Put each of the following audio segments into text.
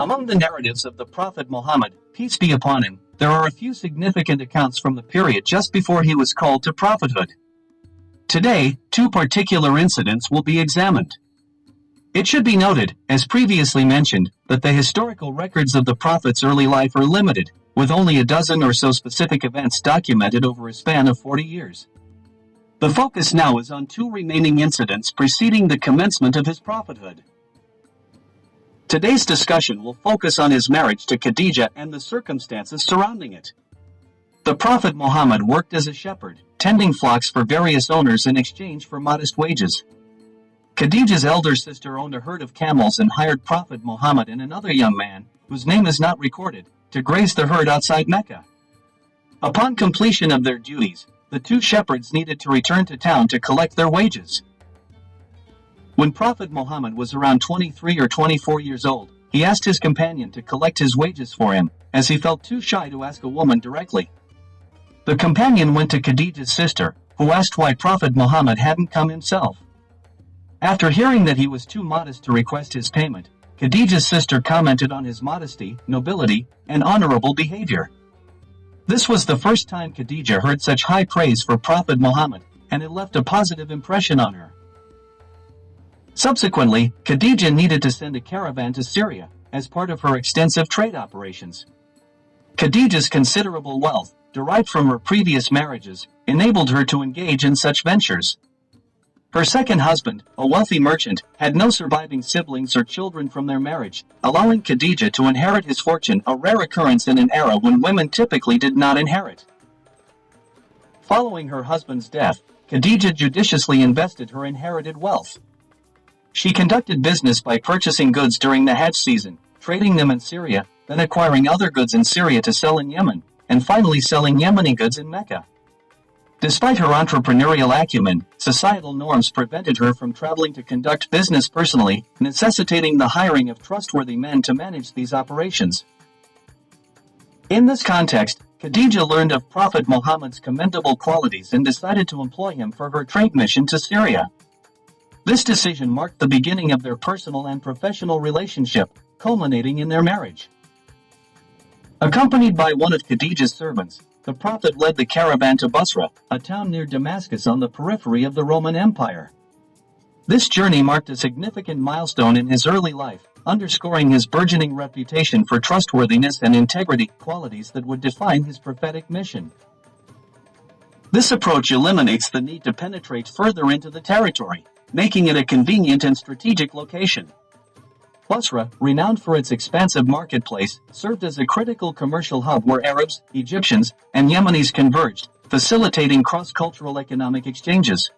Among the narratives of the Prophet Muhammad, peace be upon him, there are a few significant accounts from the period just before he was called to prophethood. Today, two particular incidents will be examined. It should be noted, as previously mentioned, that the historical records of the Prophet's early life are limited, with only a dozen or so specific events documented over a span of 40 years. The focus now is on two remaining incidents preceding the commencement of his prophethood. Today's discussion will focus on his marriage to Khadijah and the circumstances surrounding it. The Prophet Muhammad worked as a shepherd, tending flocks for various owners in exchange for modest wages. Khadijah's elder sister owned a herd of camels and hired Prophet Muhammad and another young man, whose name is not recorded, to graze the herd outside Mecca. Upon completion of their duties, the two shepherds needed to return to town to collect their wages. When Prophet Muhammad was around 23 or 24 years old, he asked his companion to collect his wages for him, as he felt too shy to ask a woman directly. The companion went to Khadijah's sister, who asked why Prophet Muhammad hadn't come himself. After hearing that he was too modest to request his payment, Khadijah's sister commented on his modesty, nobility, and honorable behavior. This was the first time Khadijah heard such high praise for Prophet Muhammad, and it left a positive impression on her. Subsequently, Khadijah needed to send a caravan to Syria, as part of her extensive trade operations. Khadijah's considerable wealth, derived from her previous marriages, enabled her to engage in such ventures. Her second husband, a wealthy merchant, had no surviving siblings or children from their marriage, allowing Khadijah to inherit his fortune, a rare occurrence in an era when women typically did not inherit. Following her husband's death, Khadijah judiciously invested her inherited wealth. She conducted business by purchasing goods during the Hajj season, trading them in Syria, then acquiring other goods in Syria to sell in Yemen, and finally selling Yemeni goods in Mecca. Despite her entrepreneurial acumen, societal norms prevented her from traveling to conduct business personally, necessitating the hiring of trustworthy men to manage these operations. In this context, Khadijah learned of Prophet Muhammad's commendable qualities and decided to employ him for her trade mission to Syria. This decision marked the beginning of their personal and professional relationship, culminating in their marriage. Accompanied by one of Khadijah's servants, the Prophet led the caravan to Basra, a town near Damascus on the periphery of the Roman Empire. This journey marked a significant milestone in his early life, underscoring his burgeoning reputation for trustworthiness and integrity, qualities that would define his prophetic mission. This approach eliminates the need to penetrate further into the territory, making it a convenient and strategic location. Basra, renowned for its expansive marketplace, served as a critical commercial hub where Arabs, Egyptians, and Yemenis converged, facilitating cross-cultural economic exchanges.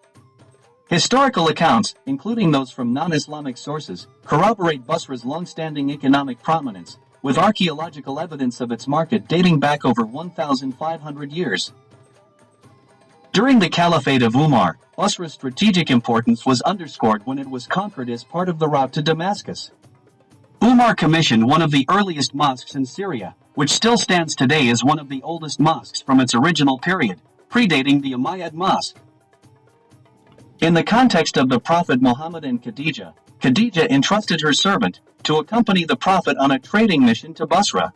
Historical accounts, including those from non-Islamic sources, corroborate Basra's long-standing economic prominence, with archaeological evidence of its market dating back over 1,500 years. During the Caliphate of Umar, Basra's strategic importance was underscored when it was conquered as part of the route to Damascus. Umar commissioned one of the earliest mosques in Syria, which still stands today as one of the oldest mosques from its original period, predating the Umayyad Mosque. In the context of the Prophet Muhammad and Khadijah, Khadijah entrusted her servant to accompany the Prophet on a trading mission to Basra.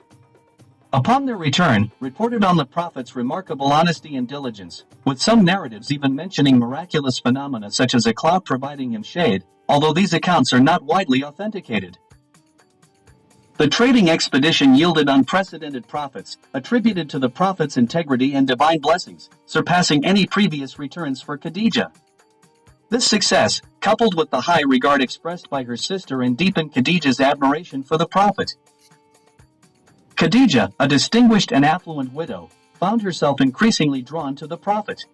Upon their return, reported on the Prophet's remarkable honesty and diligence, with some narratives even mentioning miraculous phenomena such as a cloud providing him shade, although these accounts are not widely authenticated. The trading expedition yielded unprecedented profits, attributed to the Prophet's integrity and divine blessings, surpassing any previous returns for Khadijah. This success, coupled with the high regard expressed by her sister and deepened Khadijah's admiration for the Prophet. Khadijah, a distinguished and affluent widow, found herself increasingly drawn to the Prophet.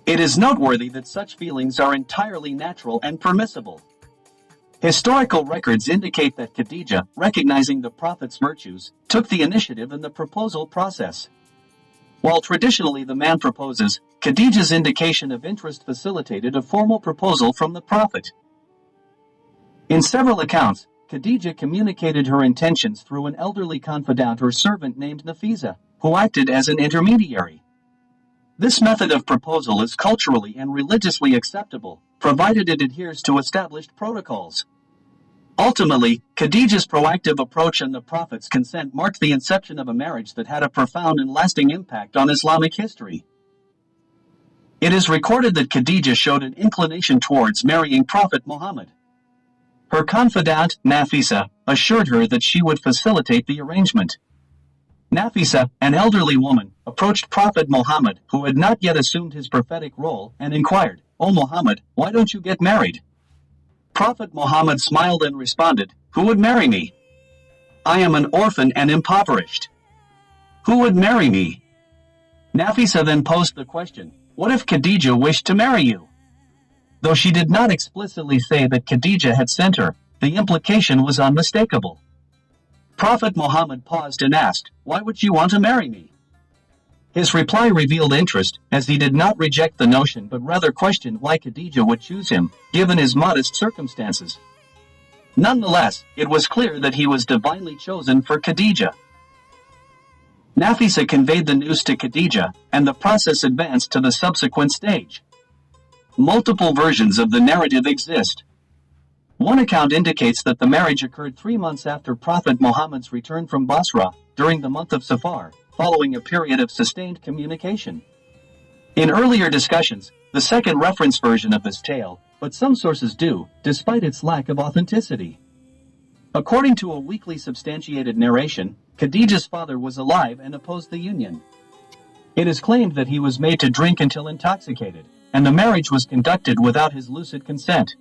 It is noteworthy that such feelings are entirely natural and permissible. Historical records indicate that Khadijah, recognizing the Prophet's virtues, took the initiative in the proposal process. While traditionally the man proposes, Khadijah's indication of interest facilitated a formal proposal from the Prophet. In several accounts, Khadijah communicated her intentions through an elderly confidant or servant named Nafisa, who acted as an intermediary. This method of proposal is culturally and religiously acceptable, provided it adheres to established protocols. Ultimately, Khadijah's proactive approach and the Prophet's consent marked the inception of a marriage that had a profound and lasting impact on Islamic history. It is recorded that Khadijah showed an inclination towards marrying Prophet Muhammad. Her confidant, Nafisa, assured her that she would facilitate the arrangement. Nafisa, an elderly woman, approached Prophet Muhammad, who had not yet assumed his prophetic role, and inquired, "O Muhammad, why don't you get married?" Prophet Muhammad smiled and responded, "Who would marry me? I am an orphan and impoverished. Who would marry me?" Nafisa then posed the question, "What if Khadijah wished to marry you?" Though she did not explicitly say that Khadijah had sent her, the implication was unmistakable. Prophet Muhammad paused and asked, "Why would you want to marry me?" His reply revealed interest, as he did not reject the notion but rather questioned why Khadijah would choose him, given his modest circumstances. Nonetheless, it was clear that he was divinely chosen for Khadijah. Nafisa conveyed the news to Khadijah, and the process advanced to the subsequent stage. Multiple versions of the narrative exist. One account indicates that the marriage occurred 3 months after Prophet Muhammad's return from Basra, during the month of Safar, following a period of sustained communication. In earlier discussions, the second reference version of this tale, but some sources do, despite its lack of authenticity. According to a weakly substantiated narration, Khadijah's father was alive and opposed the union. It is claimed that he was made to drink until intoxicated, and the marriage was conducted without his lucid consent.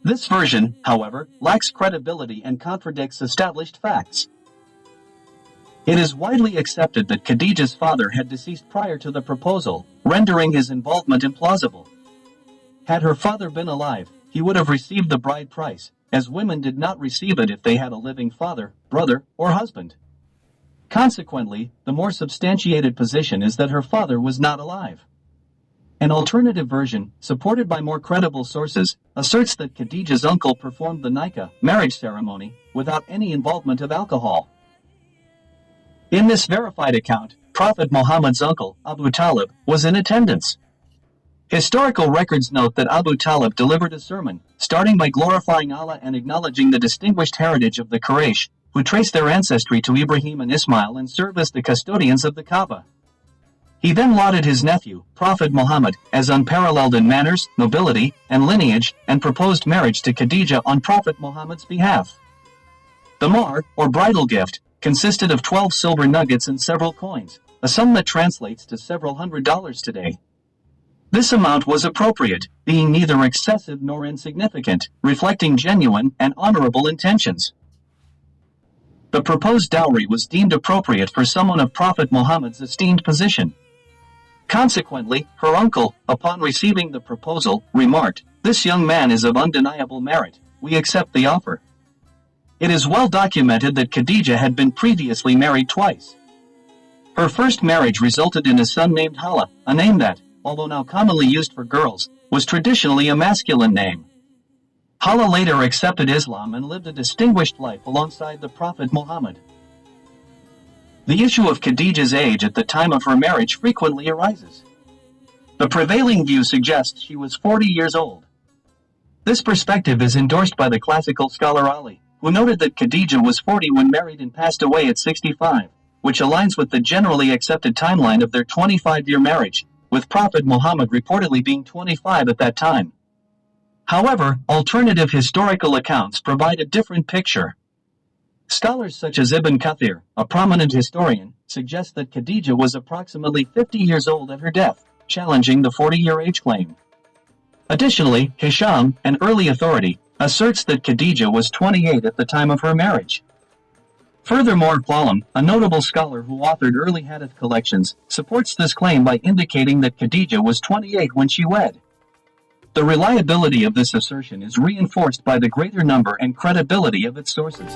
This version, however, lacks credibility and contradicts established facts. It is widely accepted that Khadijah's father had deceased prior to the proposal, rendering his involvement implausible. Had her father been alive, he would have received the bride price, as women did not receive it if they had a living father, brother, or husband. Consequently, the more substantiated position is that her father was not alive. An alternative version, supported by more credible sources, asserts that Khadijah's uncle performed the nikah, marriage ceremony, without any involvement of alcohol. In this verified account, Prophet Muhammad's uncle, Abu Talib, was in attendance. Historical records note that Abu Talib delivered a sermon, starting by glorifying Allah and acknowledging the distinguished heritage of the Quraysh, who trace their ancestry to Ibrahim and Ismail and serve as the custodians of the Kaaba. He then lauded his nephew, Prophet Muhammad, as unparalleled in manners, nobility, and lineage, and proposed marriage to Khadijah on Prophet Muhammad's behalf. The mahr, or bridal gift, consisted of 12 silver nuggets and several coins, a sum that translates to several $100s today. This amount was appropriate, being neither excessive nor insignificant, reflecting genuine and honorable intentions. The proposed dowry was deemed appropriate for someone of Prophet Muhammad's esteemed position. Consequently, her uncle, upon receiving the proposal, remarked, "This young man is of undeniable merit. We accept the offer." It is well documented that Khadijah had been previously married twice. Her first marriage resulted in a son named Hala, a name that, although now commonly used for girls, was traditionally a masculine name. Hala later accepted Islam and lived a distinguished life alongside the Prophet Muhammad. The issue of Khadijah's age at the time of her marriage frequently arises. The prevailing view suggests she was 40 years old. This perspective is endorsed by the classical scholar Ali, who noted that Khadijah was 40 when married and passed away at 65, which aligns with the generally accepted timeline of their 25-year marriage, with Prophet Muhammad reportedly being 25 at that time. However, alternative historical accounts provide a different picture. Scholars such as Ibn Kathir, a prominent historian, suggest that Khadijah was approximately 50 years old at her death, challenging the 40-year age claim. Additionally, Hisham, an early authority, asserts that Khadijah was 28 at the time of her marriage. Furthermore, Quallam, a notable scholar who authored early hadith collections, supports this claim by indicating that Khadijah was 28 when she wed. The reliability of this assertion is reinforced by the greater number and credibility of its sources.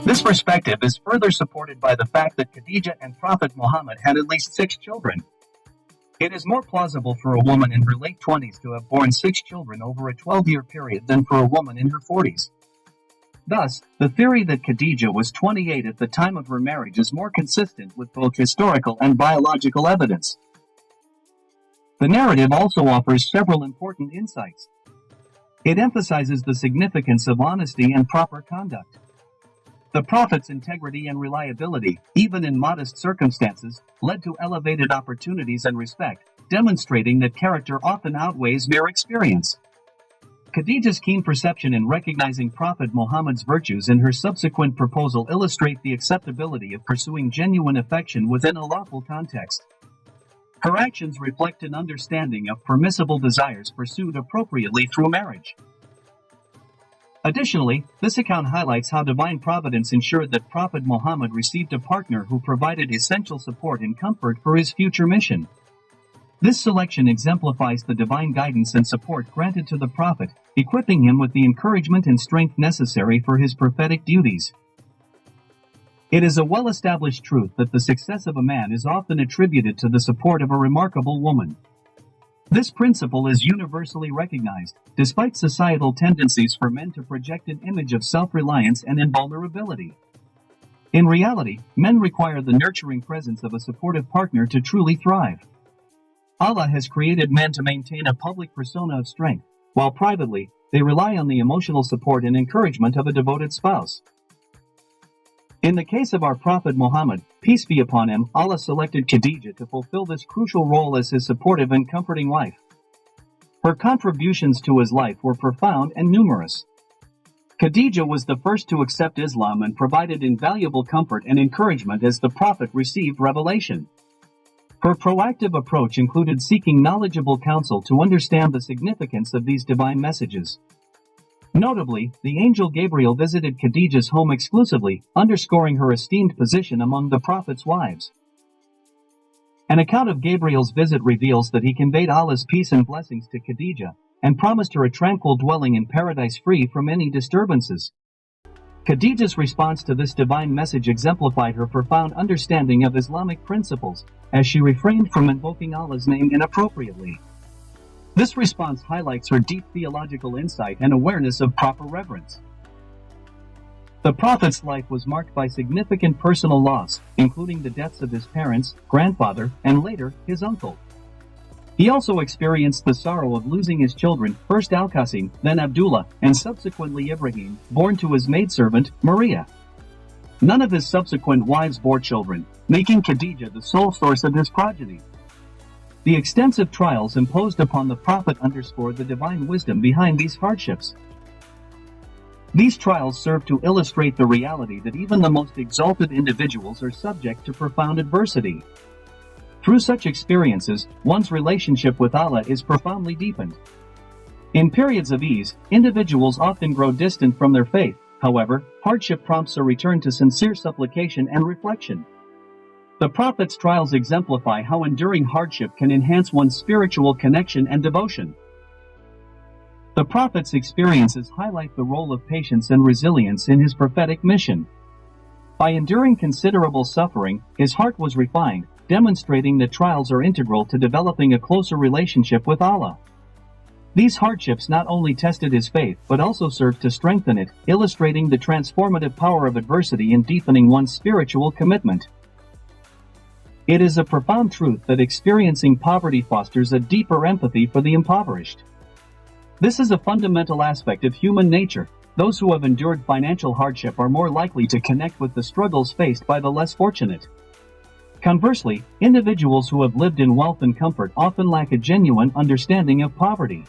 This perspective is further supported by the fact that Khadijah and Prophet Muhammad had at least 6 children. It is more plausible for a woman in her late 20s to have borne 6 children over a 12-year period than for a woman in her 40s. Thus, the theory that Khadijah was 28 at the time of her marriage is more consistent with both historical and biological evidence. The narrative also offers several important insights. It emphasizes the significance of honesty and proper conduct. The Prophet's integrity and reliability, even in modest circumstances, led to elevated opportunities and respect, demonstrating that character often outweighs mere experience. Khadijah's keen perception in recognizing Prophet Muhammad's virtues and her subsequent proposal illustrate the acceptability of pursuing genuine affection within a lawful context. Her actions reflect an understanding of permissible desires pursued appropriately through marriage. Additionally, this account highlights how divine providence ensured that Prophet Muhammad received a partner who provided essential support and comfort for his future mission. This selection exemplifies the divine guidance and support granted to the Prophet, equipping him with the encouragement and strength necessary for his prophetic duties. It is a well-established truth that the success of a man is often attributed to the support of a remarkable woman. This principle is universally recognized, despite societal tendencies for men to project an image of self-reliance and invulnerability. In reality, men require the nurturing presence of a supportive partner to truly thrive. Allah has created men to maintain a public persona of strength, while privately, they rely on the emotional support and encouragement of a devoted spouse. In the case of our Prophet Muhammad, peace be upon him, Allah selected Khadijah to fulfill this crucial role as his supportive and comforting wife. Her contributions to his life were profound and numerous. Khadijah was the first to accept Islam and provided invaluable comfort and encouragement as the Prophet received revelation. Her proactive approach included seeking knowledgeable counsel to understand the significance of these divine messages. Notably, the angel Gabriel visited Khadijah's home exclusively, underscoring her esteemed position among the Prophet's wives. An account of Gabriel's visit reveals that he conveyed Allah's peace and blessings to Khadijah, and promised her a tranquil dwelling in paradise free from any disturbances. Khadijah's response to this divine message exemplified her profound understanding of Islamic principles, as she refrained from invoking Allah's name inappropriately. This response highlights her deep theological insight and awareness of proper reverence. The Prophet's life was marked by significant personal loss, including the deaths of his parents, grandfather, and later, his uncle. He also experienced the sorrow of losing his children, first Al-Qasim, then Abdullah, and subsequently Ibrahim, born to his maidservant, Maria. None of his subsequent wives bore children, making Khadijah the sole source of his progeny. The extensive trials imposed upon the Prophet underscore the divine wisdom behind these hardships. These trials serve to illustrate the reality that even the most exalted individuals are subject to profound adversity. Through such experiences, one's relationship with Allah is profoundly deepened. In periods of ease, individuals often grow distant from their faith. However, hardship prompts a return to sincere supplication and reflection. The Prophet's trials exemplify how enduring hardship can enhance one's spiritual connection and devotion. The Prophet's experiences highlight the role of patience and resilience in his prophetic mission. By enduring considerable suffering, his heart was refined, demonstrating that trials are integral to developing a closer relationship with Allah. These hardships not only tested his faith but also served to strengthen it, illustrating the transformative power of adversity in deepening one's spiritual commitment. It is a profound truth that experiencing poverty fosters a deeper empathy for the impoverished. This is a fundamental aspect of human nature. Those who have endured financial hardship are more likely to connect with the struggles faced by the less fortunate. Conversely, individuals who have lived in wealth and comfort often lack a genuine understanding of poverty.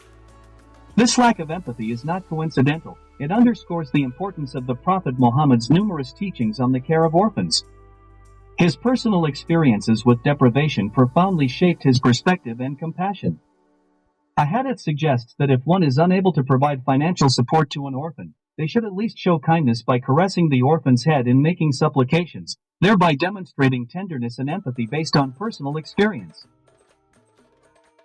This lack of empathy is not coincidental. It underscores the importance of the Prophet Muhammad's numerous teachings on the care of orphans. His personal experiences with deprivation profoundly shaped his perspective and compassion. A hadith suggests that if one is unable to provide financial support to an orphan, they should at least show kindness by caressing the orphan's head and making supplications, thereby demonstrating tenderness and empathy based on personal experience.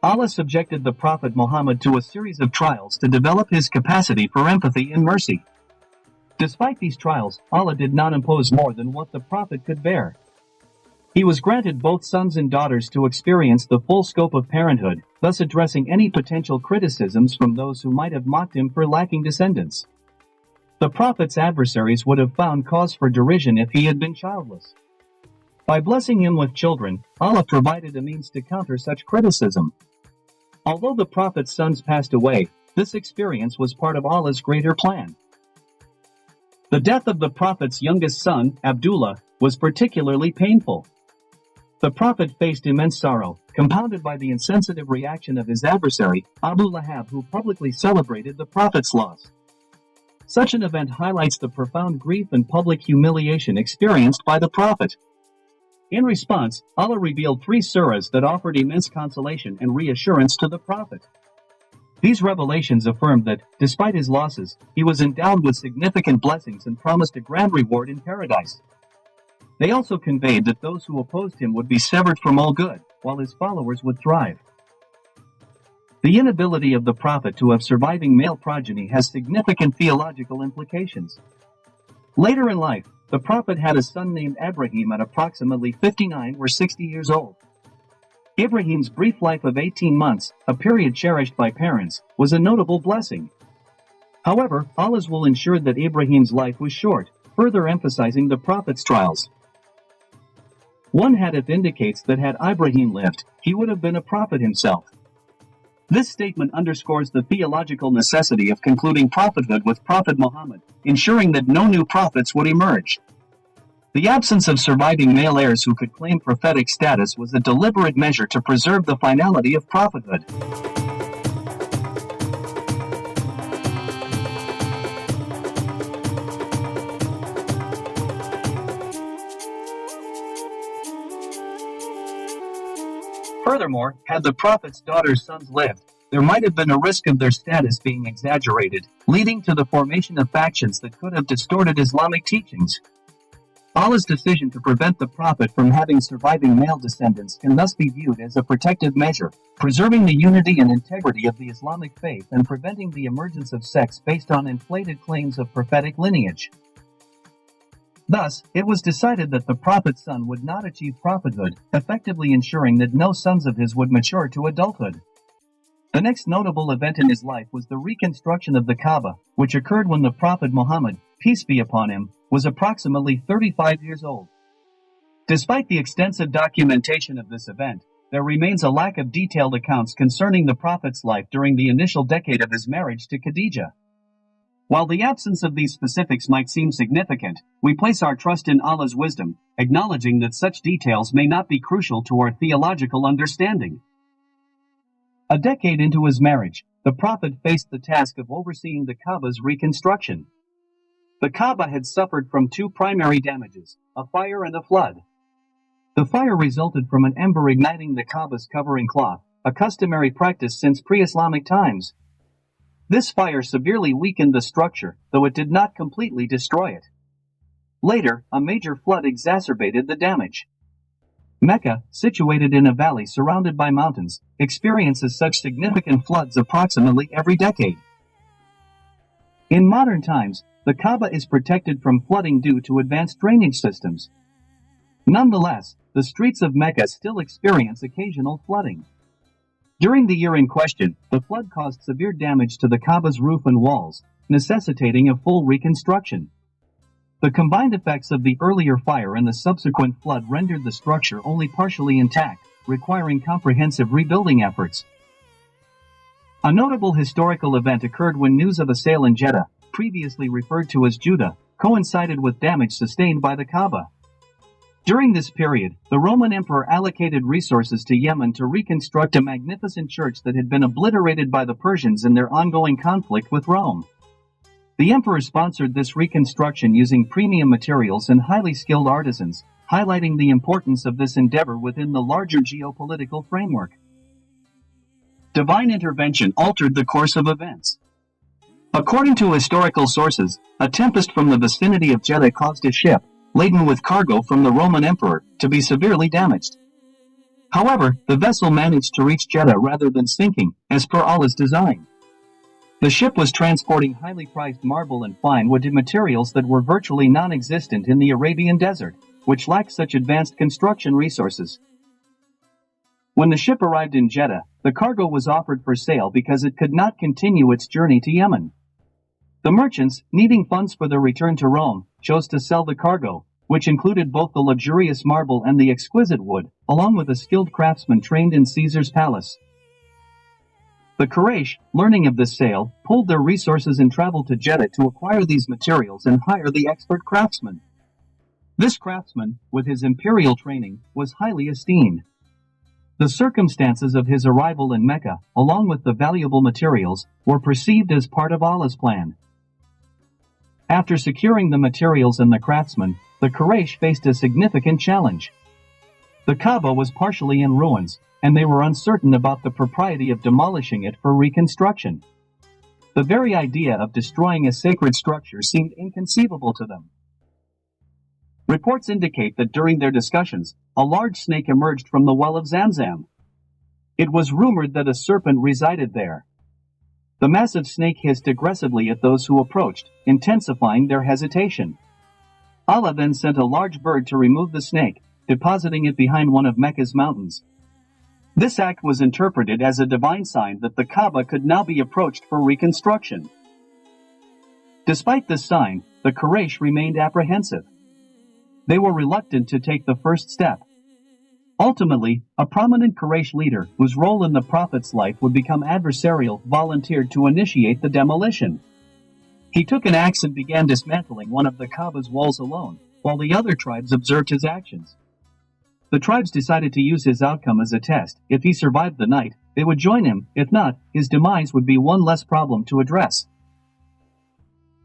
Allah subjected the Prophet Muhammad to a series of trials to develop his capacity for empathy and mercy. Despite these trials, Allah did not impose more than what the Prophet could bear. He was granted both sons and daughters to experience the full scope of parenthood, thus addressing any potential criticisms from those who might have mocked him for lacking descendants. The Prophet's adversaries would have found cause for derision if he had been childless. By blessing him with children, Allah provided a means to counter such criticism. Although the Prophet's sons passed away, this experience was part of Allah's greater plan. The death of the Prophet's youngest son, Abdullah, was particularly painful. The Prophet faced immense sorrow, compounded by the insensitive reaction of his adversary, Abu Lahab, who publicly celebrated the Prophet's loss. Such an event highlights the profound grief and public humiliation experienced by the Prophet. In response, Allah revealed 3 surahs that offered immense consolation and reassurance to the Prophet. These revelations affirmed that, despite his losses, he was endowed with significant blessings and promised a grand reward in paradise. They also conveyed that those who opposed him would be severed from all good, while his followers would thrive. The inability of the Prophet to have surviving male progeny has significant theological implications. Later in life, the Prophet had a son named Ibrahim at approximately 59 or 60 years old. Ibrahim's brief life of 18 months, a period cherished by parents, was a notable blessing. However, Allah's will ensured that Ibrahim's life was short, further emphasizing the Prophet's trials. One hadith indicates that had Ibrahim lived, he would have been a prophet himself. This statement underscores the theological necessity of concluding prophethood with Prophet Muhammad, ensuring that no new prophets would emerge. The absence of surviving male heirs who could claim prophetic status was a deliberate measure to preserve the finality of prophethood. Furthermore, had the Prophet's daughter's sons lived, there might have been a risk of their status being exaggerated, leading to the formation of factions that could have distorted Islamic teachings. Allah's decision to prevent the Prophet from having surviving male descendants can thus be viewed as a protective measure, preserving the unity and integrity of the Islamic faith and preventing the emergence of sects based on inflated claims of prophetic lineage. Thus, it was decided that the Prophet's son would not achieve prophethood, effectively ensuring that no sons of his would mature to adulthood. The next notable event in his life was the reconstruction of the Kaaba, which occurred when the Prophet Muhammad, peace be upon him, was approximately 35 years old. Despite the extensive documentation of this event, there remains a lack of detailed accounts concerning the Prophet's life during the initial decade of his marriage to Khadijah. While the absence of these specifics might seem significant, we place our trust in Allah's wisdom, acknowledging that such details may not be crucial to our theological understanding. A decade into his marriage, the Prophet faced the task of overseeing the Kaaba's reconstruction. The Kaaba had suffered from 2 primary damages, a fire and a flood. The fire resulted from an ember igniting the Kaaba's covering cloth, a customary practice since pre-Islamic times. This fire severely weakened the structure, though it did not completely destroy it. Later, a major flood exacerbated the damage. Mecca, situated in a valley surrounded by mountains, experiences such significant floods approximately every decade. In modern times, the Kaaba is protected from flooding due to advanced drainage systems. Nonetheless, the streets of Mecca still experience occasional flooding. During the year in question, the flood caused severe damage to the Kaaba's roof and walls, necessitating a full reconstruction. The combined effects of the earlier fire and the subsequent flood rendered the structure only partially intact, requiring comprehensive rebuilding efforts. A notable historical event occurred when news of a sale in Jeddah, previously referred to as Judah, coincided with damage sustained by the Kaaba. During this period, the Roman Emperor allocated resources to Yemen to reconstruct a magnificent church that had been obliterated by the Persians in their ongoing conflict with Rome. The emperor sponsored this reconstruction using premium materials and highly skilled artisans, highlighting the importance of this endeavor within the larger geopolitical framework. Divine intervention altered the course of events. According to historical sources, a tempest from the vicinity of Jeddah caused a ship, laden with cargo from the Roman emperor, to be severely damaged. However, the vessel managed to reach Jeddah rather than sinking, as per Allah's design. The ship was transporting highly prized marble and fine wood materials that were virtually non-existent in the Arabian desert, which lacked such advanced construction resources. When the ship arrived in Jeddah, the cargo was offered for sale because it could not continue its journey to Yemen. The merchants, needing funds for their return to Rome, chose to sell the cargo, which included both the luxurious marble and the exquisite wood, along with a skilled craftsman trained in Caesar's palace. The Quraysh, learning of this sale, pooled their resources and traveled to Jeddah to acquire these materials and hire the expert craftsman. This craftsman, with his imperial training, was highly esteemed. The circumstances of his arrival in Mecca, along with the valuable materials, were perceived as part of Allah's plan. After securing the materials and the craftsman, the Quraysh faced a significant challenge. The Kaaba was partially in ruins, and they were uncertain about the propriety of demolishing it for reconstruction. The very idea of destroying a sacred structure seemed inconceivable to them. Reports indicate that during their discussions, a large snake emerged from the well of Zamzam. It was rumored that a serpent resided there. The massive snake hissed aggressively at those who approached, intensifying their hesitation. Allah then sent a large bird to remove the snake, depositing it behind one of Mecca's mountains. This act was interpreted as a divine sign that the Kaaba could now be approached for reconstruction. Despite this sign, the Quraysh remained apprehensive. They were reluctant to take the first step. Ultimately, a prominent Quraysh leader, whose role in the Prophet's life would become adversarial, volunteered to initiate the demolition. He took an axe and began dismantling one of the Kaaba's walls alone, while the other tribes observed his actions. The tribes decided to use his outcome as a test. If he survived the night, they would join him. If not, his demise would be one less problem to address.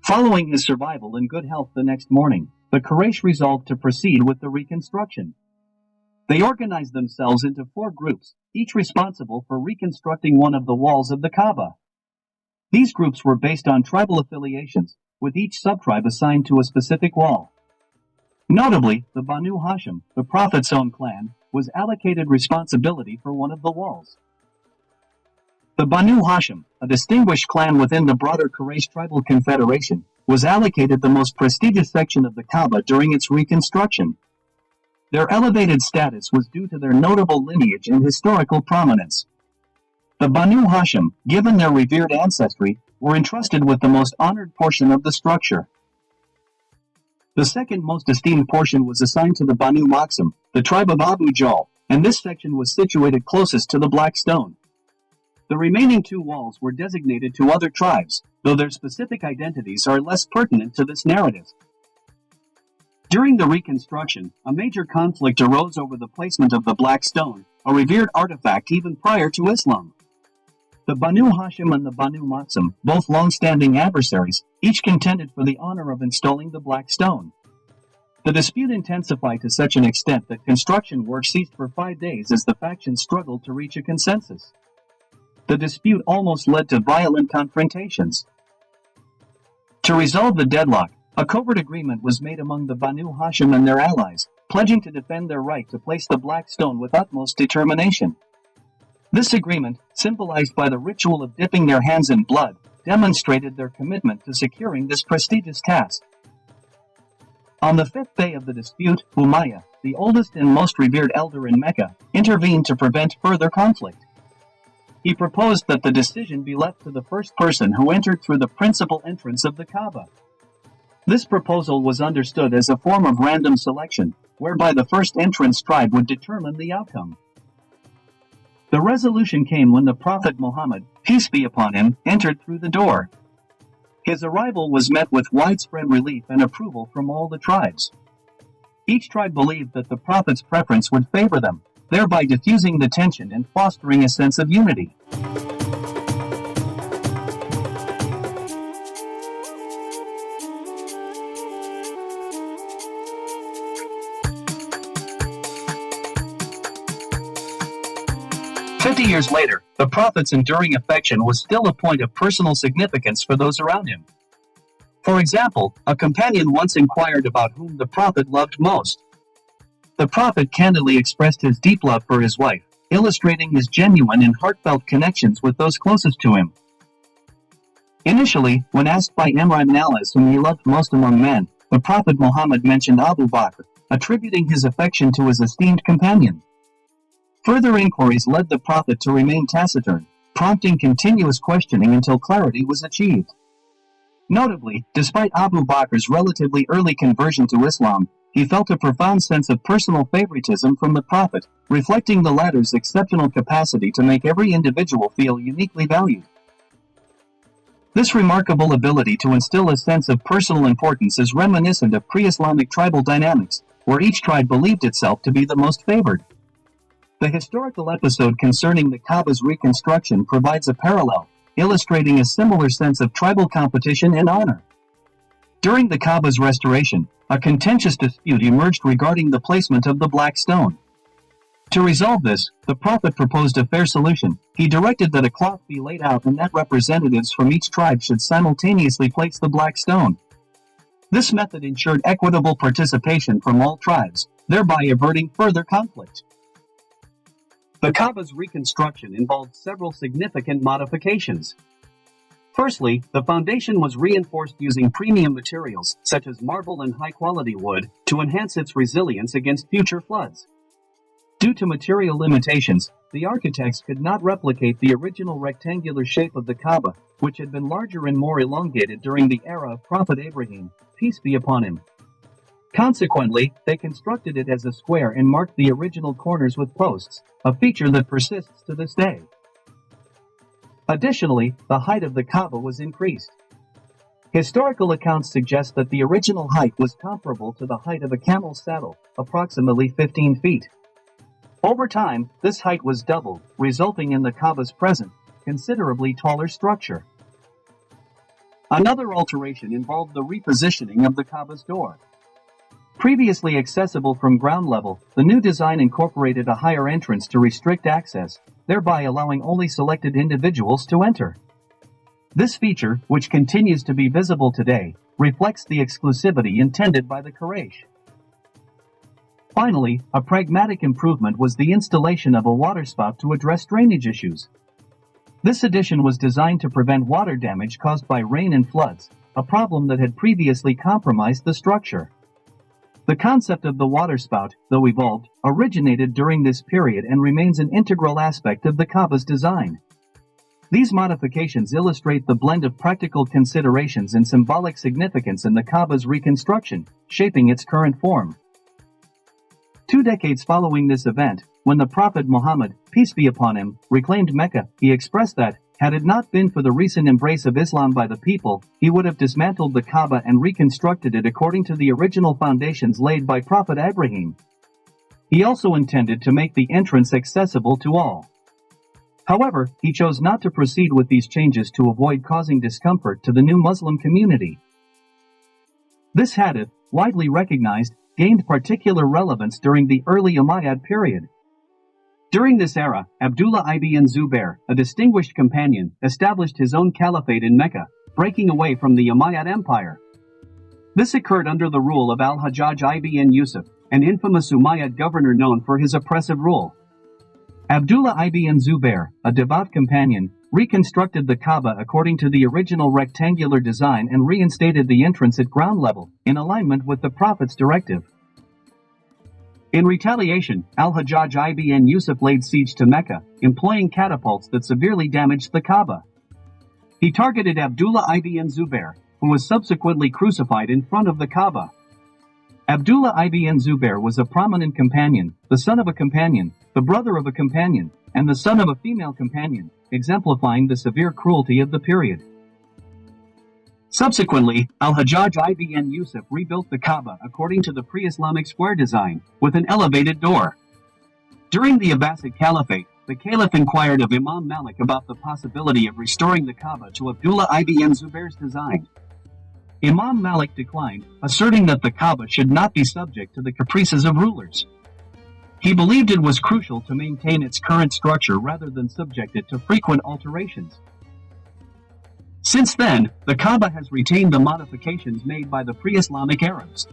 Following his survival in good health the next morning, the Quraysh resolved to proceed with the reconstruction. They organized themselves into 4 groups, each responsible for reconstructing one of the walls of the Kaaba. These groups were based on tribal affiliations, with each subtribe assigned to a specific wall. Notably, the Banu Hashim, the Prophet's own clan, was allocated responsibility for one of the walls. The Banu Hashim, a distinguished clan within the broader Quraysh tribal confederation, was allocated the most prestigious section of the Kaaba during its reconstruction. Their elevated status was due to their notable lineage and historical prominence. The Banu Hashim, given their revered ancestry, were entrusted with the most honored portion of the structure. The second most esteemed portion was assigned to the Banu Maqsim, the tribe of Abu Jahl, and this section was situated closest to the Black Stone. The remaining 2 walls were designated to other tribes, though their specific identities are less pertinent to this narrative. During the reconstruction, a major conflict arose over the placement of the Black Stone, a revered artifact even prior to Islam. The Banu Hashim and the Banu Maqsim, both long-standing adversaries, each contended for the honor of installing the Black Stone. The dispute intensified to such an extent that construction work ceased for 5 days as the factions struggled to reach a consensus. The dispute almost led to violent confrontations. To resolve the deadlock, a covert agreement was made among the Banu Hashim and their allies, pledging to defend their right to place the Black Stone with utmost determination. This agreement, symbolized by the ritual of dipping their hands in blood, demonstrated their commitment to securing this prestigious task. On the 5th day of the dispute, Umayyah, the oldest and most revered elder in Mecca, intervened to prevent further conflict. He proposed that the decision be left to the first person who entered through the principal entrance of the Kaaba. This proposal was understood as a form of random selection, whereby the first entrance tribe would determine the outcome. The resolution came when the Prophet Muhammad, peace be upon him, entered through the door. His arrival was met with widespread relief and approval from all the tribes. Each tribe believed that the Prophet's preference would favor them, thereby diffusing the tension and fostering a sense of unity. Years later, the Prophet's enduring affection was still a point of personal significance for those around him. For example, a companion once inquired about whom the Prophet loved most. The Prophet candidly expressed his deep love for his wife, illustrating his genuine and heartfelt connections with those closest to him. Initially, when asked by Amr ibn al-As whom he loved most among men, the Prophet Muhammad mentioned Abu Bakr, attributing his affection to his esteemed companion. Further inquiries led the Prophet to remain taciturn, prompting continuous questioning until clarity was achieved. Notably, despite Abu Bakr's relatively early conversion to Islam, he felt a profound sense of personal favoritism from the Prophet, reflecting the latter's exceptional capacity to make every individual feel uniquely valued. This remarkable ability to instill a sense of personal importance is reminiscent of pre-Islamic tribal dynamics, where each tribe believed itself to be the most favored. The historical episode concerning the Kaaba's reconstruction provides a parallel, illustrating a similar sense of tribal competition and honor. During the Kaaba's restoration, a contentious dispute emerged regarding the placement of the black stone. To resolve this, the Prophet proposed a fair solution. He directed that a cloth be laid out and that representatives from each tribe should simultaneously place the black stone. This method ensured equitable participation from all tribes, thereby averting further conflict. The Kaaba's reconstruction involved several significant modifications. Firstly, the foundation was reinforced using premium materials, such as marble and high-quality wood, to enhance its resilience against future floods. Due to material limitations, the architects could not replicate the original rectangular shape of the Kaaba, which had been larger and more elongated during the era of Prophet Abraham, peace be upon him. Consequently, they constructed it as a square and marked the original corners with posts, a feature that persists to this day. Additionally, the height of the Kaaba was increased. Historical accounts suggest that the original height was comparable to the height of a camel's saddle, approximately 15 feet. Over time, this height was doubled, resulting in the Kaaba's present, considerably taller structure. Another alteration involved the repositioning of the Kaaba's door. Previously accessible from ground level, the new design incorporated a higher entrance to restrict access, thereby allowing only selected individuals to enter. This feature, which continues to be visible today, reflects the exclusivity intended by the Quraysh. Finally, a pragmatic improvement was the installation of a waterspout to address drainage issues. This addition was designed to prevent water damage caused by rain and floods, a problem that had previously compromised the structure. The concept of the waterspout, though evolved, originated during this period and remains an integral aspect of the Kaaba's design. These modifications illustrate the blend of practical considerations and symbolic significance in the Kaaba's reconstruction, shaping its current form. 2 decades following this event, when the Prophet Muhammad, peace be upon him, reclaimed Mecca, he expressed that, had it not been for the recent embrace of Islam by the people, he would have dismantled the Kaaba and reconstructed it according to the original foundations laid by Prophet Abraham. He also intended to make the entrance accessible to all. However, he chose not to proceed with these changes to avoid causing discomfort to the new Muslim community. This hadith, widely recognized, gained particular relevance during the early Umayyad period. During this era, Abdullah ibn Zubair, a distinguished companion, established his own caliphate in Mecca, breaking away from the Umayyad Empire. This occurred under the rule of al-Hajjaj ibn Yusuf, an infamous Umayyad governor known for his oppressive rule. Abdullah ibn Zubair, a devout companion, reconstructed the Kaaba according to the original rectangular design and reinstated the entrance at ground level, in alignment with the Prophet's directive. In retaliation, al-Hajjaj ibn Yusuf laid siege to Mecca, employing catapults that severely damaged the Kaaba. He targeted Abdullah ibn Zubair, who was subsequently crucified in front of the Kaaba. Abdullah ibn Zubair was a prominent companion, the son of a companion, the brother of a companion, and the son of a female companion, exemplifying the severe cruelty of the period. Subsequently, al-Hajjaj ibn Yusuf rebuilt the Kaaba according to the pre-Islamic square design, with an elevated door. During the Abbasid Caliphate, the Caliph inquired of Imam Malik about the possibility of restoring the Kaaba to Abdullah ibn Zubair's design. Imam Malik declined, asserting that the Kaaba should not be subject to the caprices of rulers. He believed it was crucial to maintain its current structure rather than subject it to frequent alterations. Since then, the Kaaba has retained the modifications made by the pre-Islamic Arabs.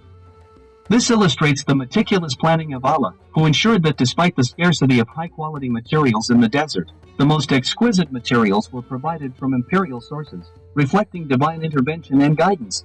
This illustrates the meticulous planning of Allah, who ensured that despite the scarcity of high-quality materials in the desert, the most exquisite materials were provided from imperial sources, reflecting divine intervention and guidance.